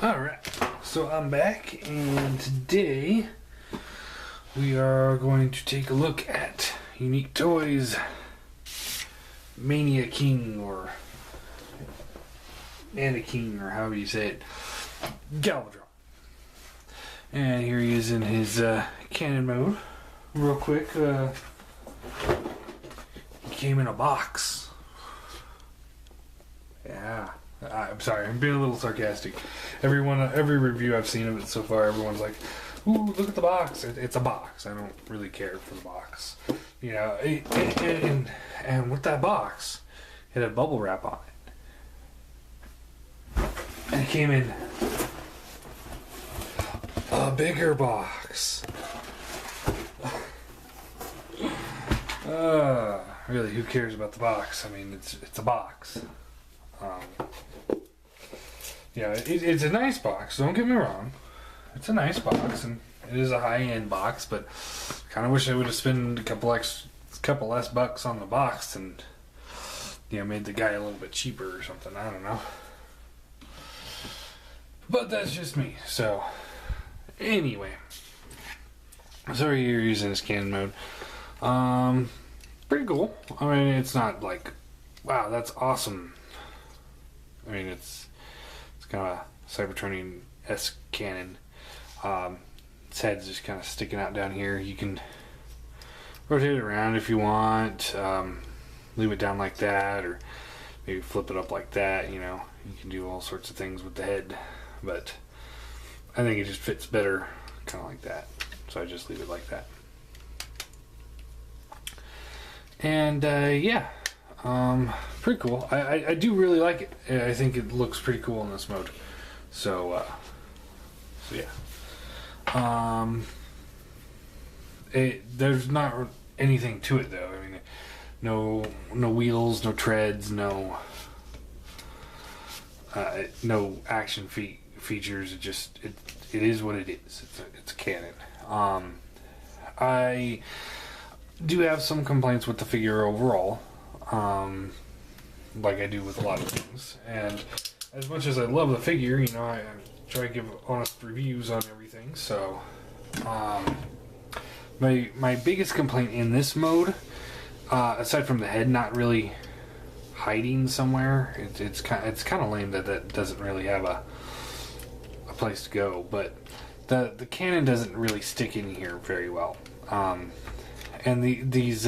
Alright, so I'm back, and today we are going to take a look at Unique Toys Mania King, or Mania King, or however you say it, Galvatron. And here he is in his cannon mode. Real quick, he came in a box. Yeah. I'm sorry, I'm being a little sarcastic. Every review I've seen of it so far, everyone's like, "Ooh, look at the box." It's a box. I don't really care for the box, you know. And with that box, it had bubble wrap on it, and it came in a bigger box. Really, who cares about the box? I mean, it's a box. Yeah, it's a nice box, don't get me wrong. It's a nice box, and it is a high-end box, but kind of wish I would have spent a couple less bucks on the box and, you know, made the guy a little bit cheaper or something. I don't know. But that's just me. So, anyway. Sorry you're using this cannon mode. Pretty cool. I mean, it's not like, wow, that's awesome. I mean, it's kind of a Cybertronian-esque cannon. Its head's just kind of sticking out down here. You can rotate it around if you want. Leave it down like that, or maybe flip it up like that. You know, you can do all sorts of things with the head, but I think it just fits better kind of like that. So I just leave it like that. And yeah. Pretty cool. I do really like it. I think it looks pretty cool in this mode. So yeah. There's not anything to it though. I mean, no wheels, no treads, no action features. It is what it is. It's a cannon. I do have some complaints with the figure overall. Like I do with a lot of things, and as much as I love the figure, you know, I try to give honest reviews on everything. So, my biggest complaint in this mode, aside from the head not really hiding somewhere, it's kind of lame that doesn't really have a place to go. But the cannon doesn't really stick in here very well, and these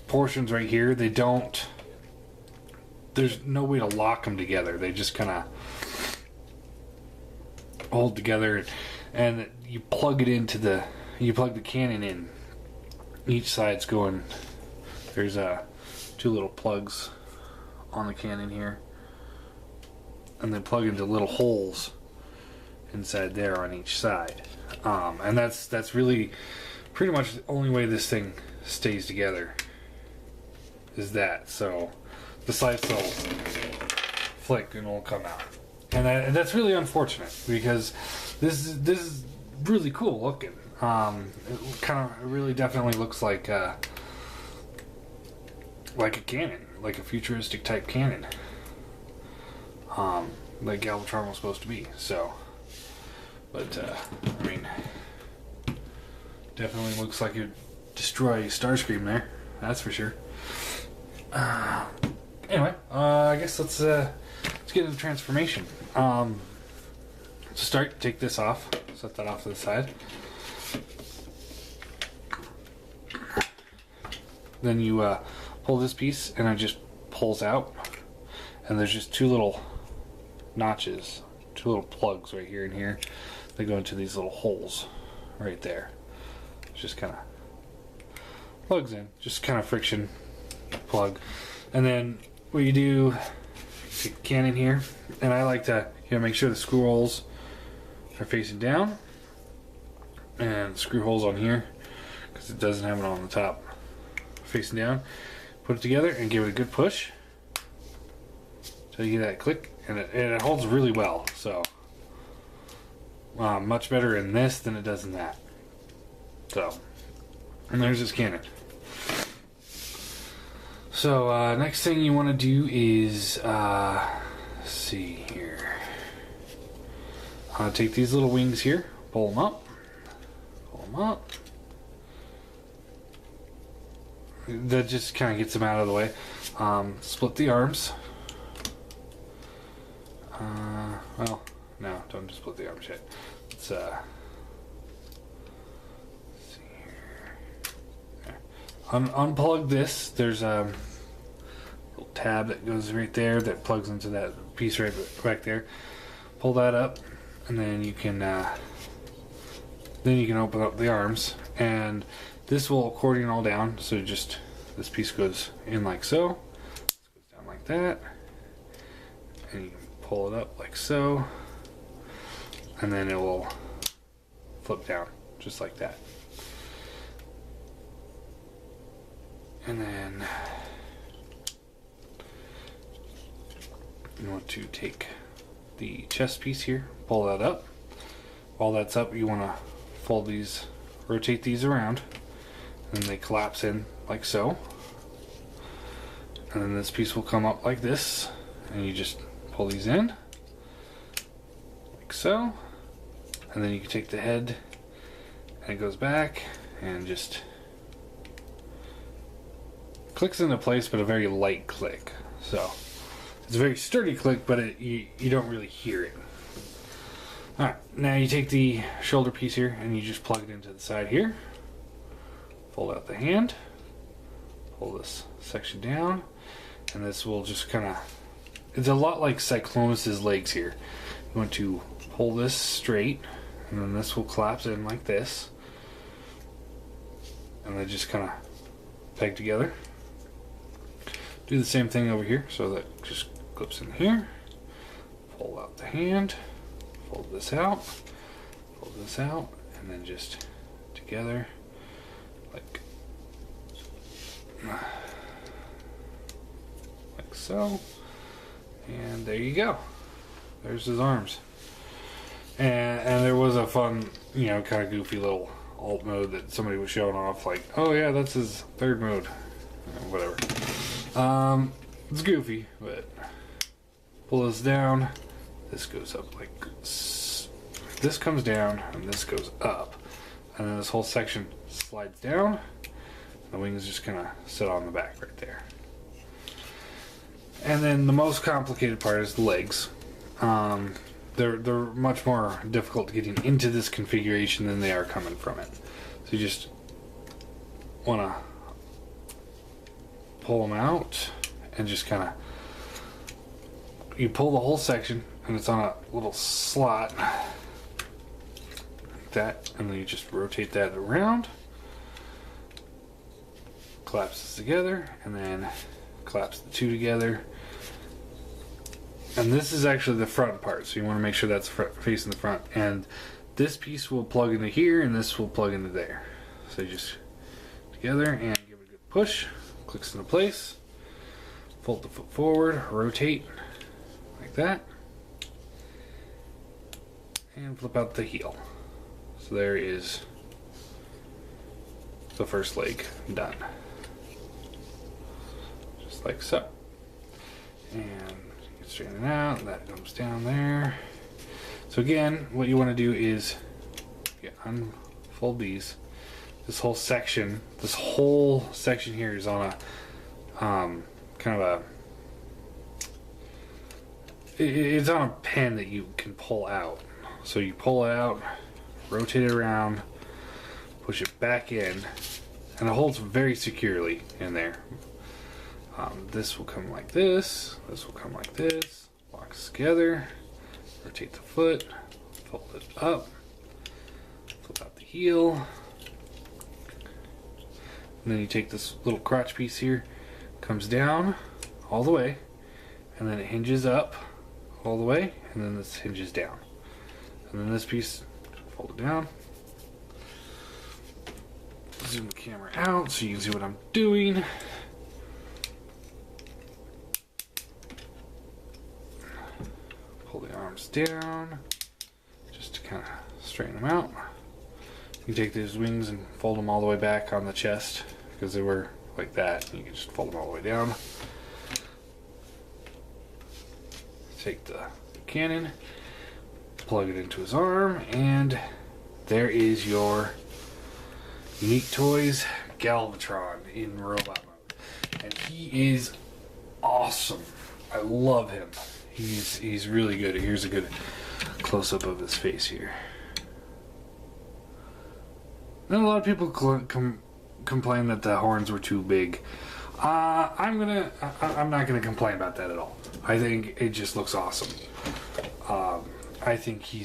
portions right here, there's no way to lock them together. They just kind of hold together, and you plug the cannon in. Each side's going, there's two little plugs on the cannon here, and they plug into little holes inside there on each side. And that's really pretty much the only way this thing stays together is that. So the sides will flick and it'll come out, and that's really unfortunate because this is really cool looking. It really definitely looks like a cannon, like a futuristic type cannon, like Galvatron was supposed to be. So, but I mean, definitely looks like you'd destroy Starscream there. That's for sure. Anyway, I guess let's get into the transformation. To start, take this off. Set that off to the side. Then you pull this piece, and it just pulls out. And there's just two little notches, two little plugs right here and here. They go into these little holes right there. Just kind of plugs in, just kind of friction plug. And then what you do, see the cannon here, and I like to, you know, make sure the screw holes are facing down, and screw holes on here because it doesn't have it on the top, facing down. Put it together and give it a good push till you get that click, and it holds really well. So much better in this than it does in that. So, and there's this cannon. So next thing you want to do is see here. Take these little wings here, pull them up, That just kind of gets them out of the way. Split the arms. Well, no, don't just split the arms yet. Let's see here. There. Unplug this. There's a little tab that goes right there that plugs into that piece right back there. Pull that up, and then you can open up the arms, and this will accordion all down. So just this piece goes in like so. This goes down like that, and you can pull it up like so, and then it will flip down just like that. And then you want to take the chest piece here, pull that up. While that's up, you want to fold these, rotate these around, and they collapse in like so. And then this piece will come up like this, and you just pull these in like so, and then you can take the head and it goes back and just clicks into place, but a very light click. So it's a very sturdy click, but you don't really hear it. Alright, now you take the shoulder piece here and you just plug it into the side here, fold out the hand, pull this section down, and this will just kind of, it's a lot like Cyclonus's legs here. You want to pull this straight, and then this will collapse in like this, and then just kind of peg together. Do the same thing over here, so that just clips in here. Pull out the hand, fold this out, and then just together like so. And there you go. There's his arms. And there was a fun, you know, kind of goofy little alt mode that somebody was showing off, like, oh yeah, that's his third mode. Whatever. It's goofy, but pull this down. This goes up like this comes down, and this goes up, and then this whole section slides down. The wings just kind of sit on the back right there. And then the most complicated part is the legs. They're much more difficult getting into this configuration than they are coming from it. So you just want to pull them out and just kind of, you pull the whole section and it's on a little slot like that, and then you just rotate that around, collapses together, and then collapse the two together. And this is actually the front part, so you want to make sure that's facing the front. And this piece will plug into here, and this will plug into there. So you just together and give it a good push. Clicks into place. Fold the foot forward, rotate like that, and flip out the heel. So there is the first leg done, just like so. And straighten it out, and that comes down there. So again, what you want to do is unfold these. This whole section here is on a kind of a, it's on a pen that you can pull out. So you pull it out, rotate it around, push it back in, and it holds very securely in there. This will come like this will come like this, locks together, rotate the foot, fold it up, flip out the heel, and then you take this little crotch piece here, comes down all the way, and then it hinges up all the way, and then this hinges down. And then this piece, fold it down. Zoom the camera out so you can see what I'm doing. Pull the arms down just to kind of straighten them out. You can take these wings and fold them all the way back on the chest because they were like that. You can just fold them all the way down. take the cannon, plug it into his arm, and there is your Unique Toys Galvatron in robot mode. And he is awesome. I love him. He's really good. Here's a good close-up of his face here. And a lot of people complain that the horns were too big. I'm not gonna complain about that at all. I think it just looks awesome. I think he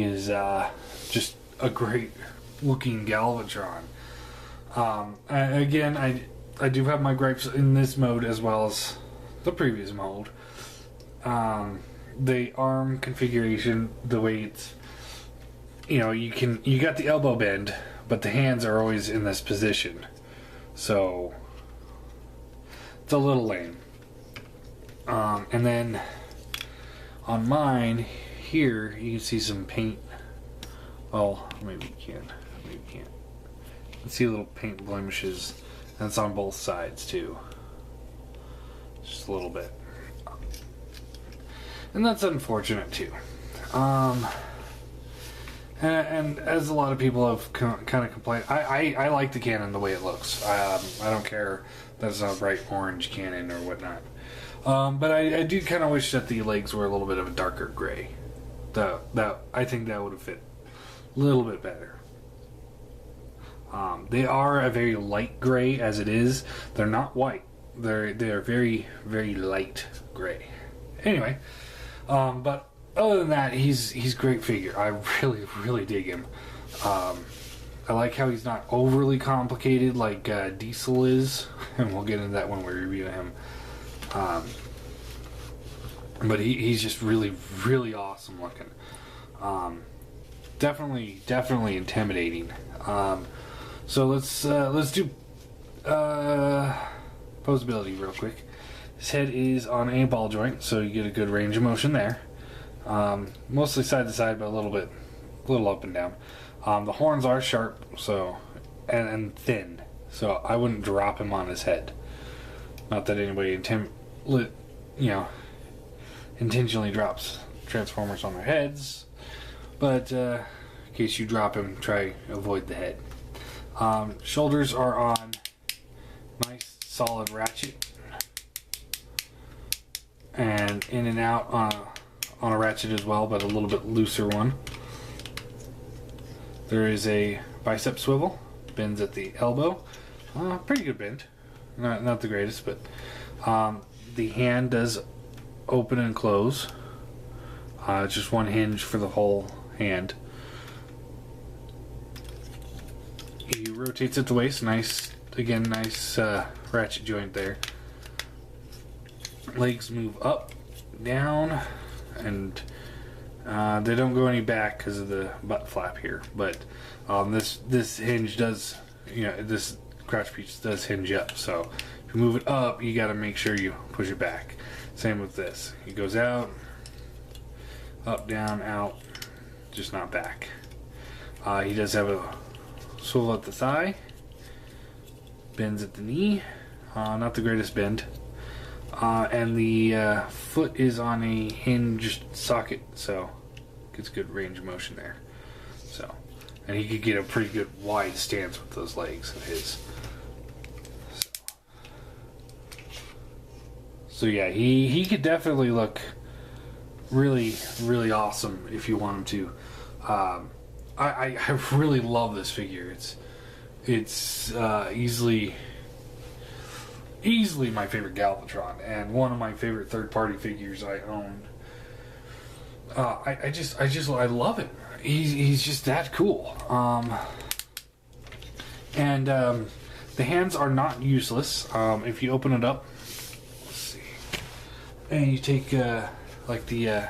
is just a great looking Galvatron. Again, I do have my gripes in this mode as well as the previous mode. The arm configuration, the way it's, you got the elbow bend, but the hands are always in this position, so it's a little lame. And then on mine here, you can see some paint. Well, maybe you can, maybe you can't. You can see little paint blemishes, and it's on both sides too, just a little bit. And that's unfortunate too. And as a lot of people have kind of complained, I like the cannon the way it looks. I don't care that it's not a bright orange cannon or whatnot. But I do kind of wish that the legs were a little bit of a darker gray. I think that would have fit a little bit better. They are a very light gray as it is. They're not white. They're very, very light gray. Anyway. But other than that, he's great figure. I really, really dig him. I like how he's not overly complicated like Diesel is, and we'll get into that when we review him. But he's just really, really awesome looking. Definitely intimidating. So let's do posability real quick. His head is on a ball joint, so you get a good range of motion there. Mostly side to side, but a little up and down. The horns are sharp, so and thin, so I wouldn't drop him on his head. Not that anybody intentionally drops Transformers on their heads, but in case you drop him, try avoid the head. Shoulders are on nice solid ratchet. And in and out on a ratchet as well, but a little bit looser one. There is a bicep swivel, bends at the elbow. Pretty good bend, not the greatest, but the hand does open and close. Just one hinge for the whole hand. He rotates at the waist, nice ratchet joint there. Legs move up, down, and they don't go any back because of the butt flap here. But this hinge does, this crouch piece does hinge up. So if you move it up, you got to make sure you push it back. Same with this. It goes out, up, down, out, just not back. He does have a swivel at the thigh, bends at the knee, not the greatest bend. And the foot is on a hinged socket, so gets good range of motion there. So, and he could get a pretty good wide stance with those legs of his. So yeah, he could definitely look really, really awesome if you want him to. I really love this figure. It's easily my favorite Galvatron, and one of my favorite third-party figures I own. I love it. He's just that cool. And the hands are not useless. If you open it up, let's see, and you take like the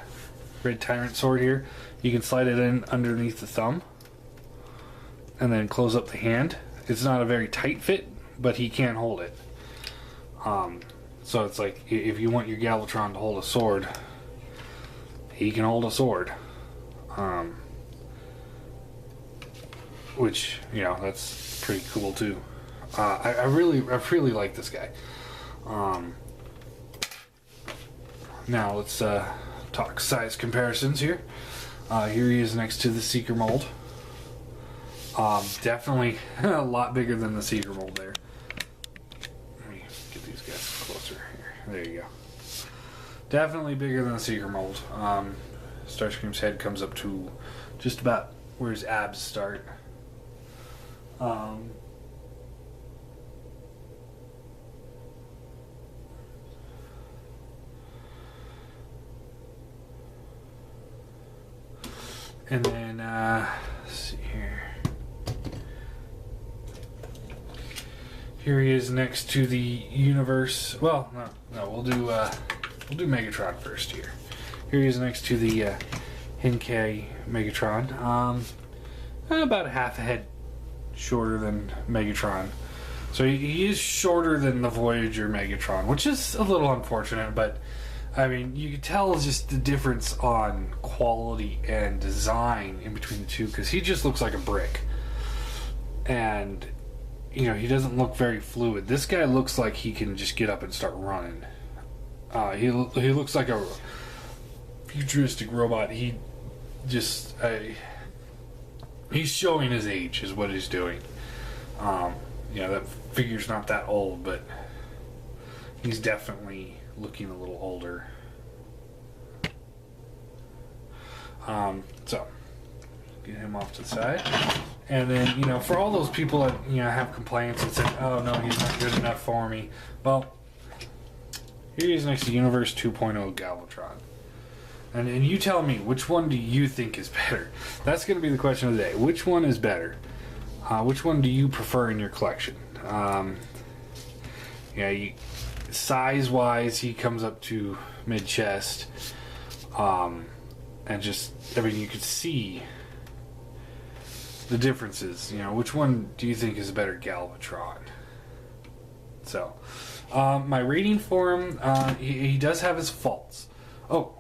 Red Tyrant sword here, you can slide it in underneath the thumb, and then close up the hand. It's not a very tight fit, but he can hold it. So it's like, if you want your Galvatron to hold a sword, he can hold a sword. Which, that's pretty cool too. I really like this guy. now let's talk size comparisons here. Here he is next to the Seeker mold. Definitely a lot bigger than the Seeker mold there. Let me get these guys closer here. There you go. Definitely bigger than the Seeker mold. Starscream's head comes up to just about where his abs start. And then, let's see here. Here he is next to the universe. Well, no, we'll do Megatron first here. Here he is next to the Henkei Megatron. About half a head shorter than Megatron. So he is shorter than the Voyager Megatron, which is a little unfortunate, but I mean, you can tell just the difference on quality and design in between the two, because he just looks like a brick. And, you know, he doesn't look very fluid. This guy looks like he can just get up and start running. He looks like a futuristic robot. He just... he's showing his age is what he's doing. You know, that figure's not that old, but he's definitely looking a little older. So get him off to the side, and then, you know, for all those people that, you know, have complaints and say, oh no, he's not good enough for me, well, here he is next to Universe 2.0 Galvatron, and you tell me, which one do you think is better? That's going to be the question of the day. Which one is better? Which one do you prefer in your collection? Yeah, size-wise, he comes up to mid-chest. And just, I mean, you could see the differences. You know, which one do you think is a better Galvatron? So, my rating for him, he does have his faults. Oh,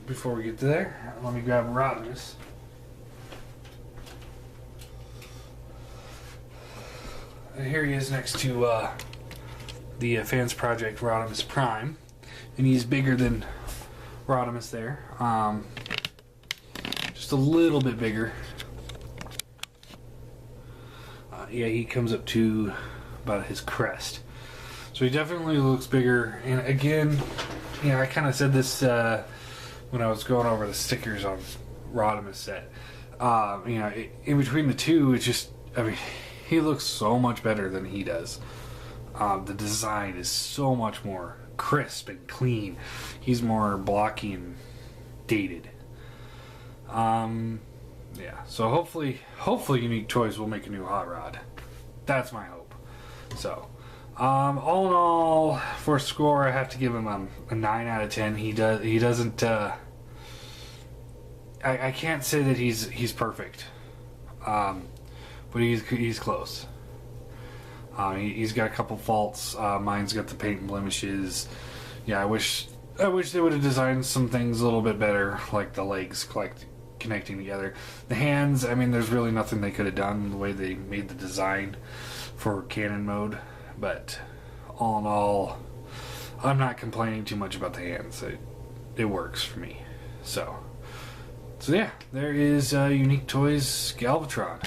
before we get to there, let me grab Rodimus. And here he is next to the Fans Project Rodimus Prime, and he's bigger than Rodimus there, just a little bit bigger. Yeah, he comes up to about his crest, so he definitely looks bigger. And again, you know, I kind of said this when I was going over the stickers on Rodimus set. You know, in between the two, it's just, I mean, he looks so much better than he does. The design is so much more crisp and clean. He's more blocky and dated. Yeah, so hopefully Unique Toys will make a new Hot Rod. That's my hope. So, all in all, for a score, I have to give him a 9 out of 10. He doesn't. I can't say that he's perfect, but he's close. He's got a couple faults. Mine's got the paint and blemishes. Yeah, I wish they would have designed some things a little bit better, like the legs connecting together. The hands, I mean, there's really nothing they could have done the way they made the design for cannon mode. But all in all, I'm not complaining too much about the hands. It works for me. So yeah, there is Unique Toys Galvatron.